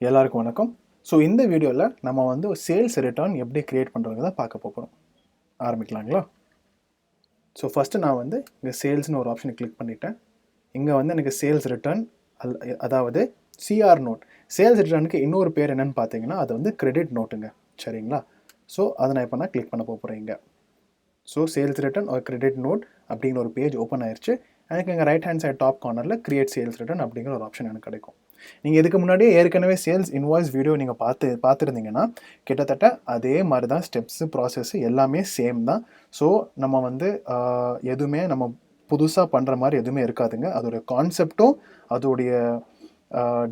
எல்லாருக்கும் வணக்கம். ஸோ இந்த வீடியோவில் நம்ம வந்து சேல்ஸ் ரிட்டர்ன் எப்படி கிரியேட் பண்ணுறது தான் பார்க்க போகிறோம். ஆரம்பிக்கலாங்களா? ஸோ ஃபஸ்ட்டு நான் வந்து இங்கே சேல்ஸ்னு ஒரு ஆப்ஷனை கிளிக் பண்ணிட்டேன். இங்கே வந்து எனக்கு சேல்ஸ் ரிட்டர்ன் அதாவது சிஆர் நோட். சேல்ஸ் ரிட்டர்னுக்கு இன்னொரு பேர் என்னென்னு பார்த்தீங்கன்னா அது வந்து கிரெடிட் நோட்டுங்க. சரிங்களா? ஸோ அதை நான் இப்போ கிளிக் பண்ண போகிறேன் இங்கே. ஸோ சேல்ஸ் ரிட்டர்ன் ஒரு கிரெடிட் நோட் அப்படிங்கிற ஒரு பேஜ் ஓப்பன் ஆயிடுச்சு. எனக்கு இங்கே ரைட் ஹேண்ட் சைட் டாப் கார்னரில் கிரியேட் சேல்ஸ் ரிட்டர்ன் அப்படிங்கிற ஒரு ஆப்ஷன் எனக்கு கிடைக்கும். நீங்கள் இதுக்கு முன்னாடியே ஏற்கனவே சேல்ஸ் இன்வாய்ஸ் வீடியோ நீங்கள் பார்த்துருந்தீங்கன்னா கிட்டத்தட்ட அதே மாதிரி தான் ஸ்டெப்ஸு ப்ராசஸ்ஸு எல்லாமே சேம் தான். ஸோ நம்ம வந்து எதுவுமே நம்ம புதுசாக பண்ணுற மாதிரி எதுவுமே இருக்காதுங்க. அதோடைய கான்செப்டும் அதோடைய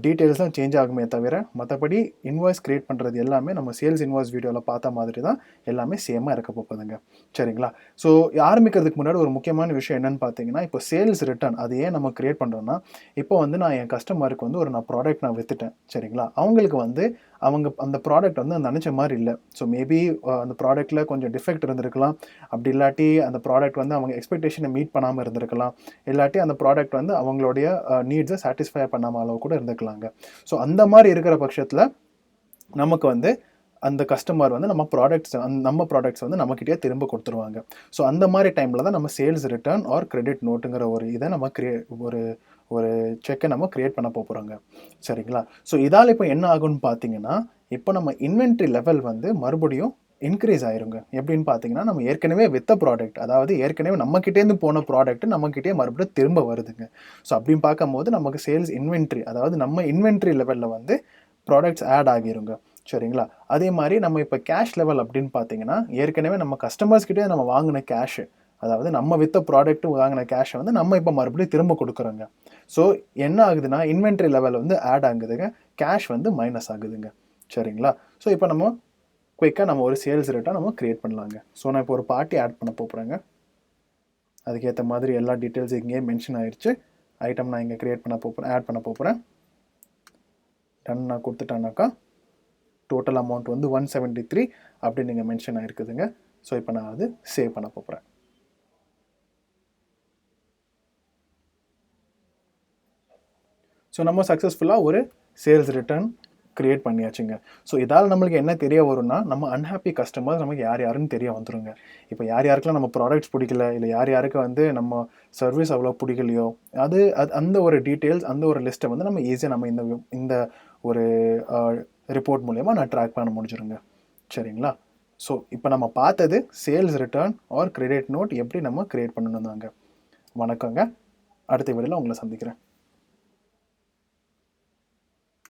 டீட்டெயில்ஸ் தான் சேஞ்ச் ஆகுமே தவிர மற்றபடி இன்வாய்ஸ் க்ரியேட் பண்ணுறது எல்லாமே நம்ம சேல்ஸ் இன்வாய்ஸ் வீடியோவில் பார்த்த மாதிரி தான் எல்லாமே சேமாக இருக்க போகுதுங்க. சரிங்களா? ஸோ ஆரம்பிக்கிறதுக்கு முன்னாடி ஒரு முக்கியமான விஷயம் என்னென்னு பார்த்தீங்கன்னா, இப்போ சேல்ஸ் ரிட்டர்ன் அது ஏன் நம்ம க்ரியேட் பண்ணுறோன்னா, இப்போ வந்து நான் என் கஸ்டமருக்கு வந்து ஒரு ப்ராடக்ட் நான் விற்றுட்டேன். சரிங்களா? அவங்களுக்கு வந்து அவங்க அந்த ப்ராடக்ட் வந்து நினச்ச மாதிரி இல்லை. ஸோ மேபி அந்த ப்ராடக்ட்டில் கொஞ்சம் டிஃபெக்ட் இருந்திருக்கலாம். அப்படி இல்லாட்டி அந்த ப்ராடக்ட் வந்து அவங்க எக்ஸ்பெக்டேஷனை மீட் பண்ணாமல் இருந்திருக்கலாம். இல்லாட்டி அந்த ப்ராடக்ட் வந்து அவங்களுடைய நீட்ஸை சாட்டிஸ்ஃபை பண்ணாமல் அளவு கூட இருந்துக்கலாங்க. ஸோ அந்த மாதிரி இருக்கிற பட்சத்தில் நமக்கு வந்து அந்த கஸ்டமர் வந்து நம்ம ப்ராடக்ட்ஸ் வந்து நம்மக்கிட்டே திரும்ப கொடுத்துருவாங்க. ஸோ அந்த மாதிரி டைமில் தான் நம்ம சேல்ஸ் ரிட்டர்ன் ஆர் கிரெடிட் நோட்டுங்கிற ஒரு இதை நம்ம ஒரு செக்கை நம்ம க்ரியேட் பண்ண போகிறோங்க. சரிங்களா? ஸோ இதால் இப்போ என்ன ஆகும்னு பார்த்தீங்கன்னா, இப்போ நம்ம இன்வென்ட்ரி லெவல் வந்து மறுபடியும் இன்க்ரீஸ் ஆயிருங்க. எப்படின்னு பார்த்தீங்கன்னா, நம்ம ஏற்கனவே வித்த ப்ராடக்ட், அதாவது ஏற்கனவே நம்மக்கிட்டேருந்து போன ப்ராடக்ட் நம்மக்கிட்டே மறுபடியும் திரும்ப வருதுங்க. ஸோ அப்படின்னு பார்க்கும்போது நமக்கு சேல்ஸ் இன்வென்ட்ரி, அதாவது நம்ம இன்வென்ட்ரி லெவலில் வந்து ப்ராடக்ட்ஸ் ஆட் ஆகிருங்க. சரிங்களா? அதே மாதிரி நம்ம இப்போ கேஷ் லெவல் அப்படின்னு பார்த்தீங்கன்னா, ஏற்கனவே நம்ம கஸ்டமர்ஸ்கிட்டே நம்ம வாங்கின கேஷு, அதாவது நம்ம வித்த ப்ராடக்ட் வாங்கின கேஷை வந்து நம்ம இப்போ மறுபடியும் திரும்ப கொடுக்குறோங்க. ஸோ என்ன ஆகுதுன்னா, இன்வென்ட்ரி லெவல் வந்து ஆட் ஆகுதுங்க, கேஷ் வந்து மைனஸ் ஆகுதுங்க. சரிங்களா? ஸோ இப்போ நம்ம குயிக்காக நம்ம ஒரு சேல்ஸ் ரேட்டாக நம்ம க்ரியேட் பண்ணலாங்க. ஸோ நான் இப்போ ஒரு பார்ட்டி ஆட் பண்ண போகிறேங்க. அதுக்கேற்ற மாதிரி எல்லா டீட்டெயில்ஸ் இங்கேயே மென்ஷன் ஆயிடுச்சு. ஐட்டம் நான் இங்கே ஆட் பண்ண போகிறேன். டன் நான் கொடுத்துட்டேன்னாக்கா டோட்டல் அமௌண்ட் வந்து 173 அப்படின்னு நீங்கள் மென்ஷன் ஆகிருக்குதுங்க. ஸோ இப்போ நான் அது சேவ் பண்ண போகிறேன். ஸோ நம்ம சக்ஸஸ்ஃபுல்லாக ஒரு சேல்ஸ் ரிட்டர்ன் க்ரியேட் பண்ணியாச்சுங்க. ஸோ இதால் நம்மளுக்கு என்ன தெரிய வரும்னா, நம்ம அன்ஹாப்பி கஸ்டமர்ஸ் நமக்கு யாருன்னு தெரிய வந்துருங்க. இப்போ யாருக்கெல்லாம் நம்ம ப்ராடக்ட்ஸ் பிடிக்கல, இல்லை யாருக்கு வந்து நம்ம சர்வீஸ் அவ்வளோ பிடிக்கலையோ, அந்த ஒரு டீட்டெயில்ஸ், அந்த ஒரு லிஸ்ட்டை வந்து நம்ம ஈஸியாக நம்ம இந்த ஒரு ரிப்போர்ட் மூலயமா நான் ட்ராக் பண்ண முடிஞ்சிருங்க. சரிங்களா? ஸோ இப்போ நம்ம பார்த்தது sales return or credit note எப்படி நம்ம க்ரியேட் பண்ணணும் தாங்க. வணக்கங்க. அடுத்த வீடியோவில் உங்களை சந்திக்கிறேன்.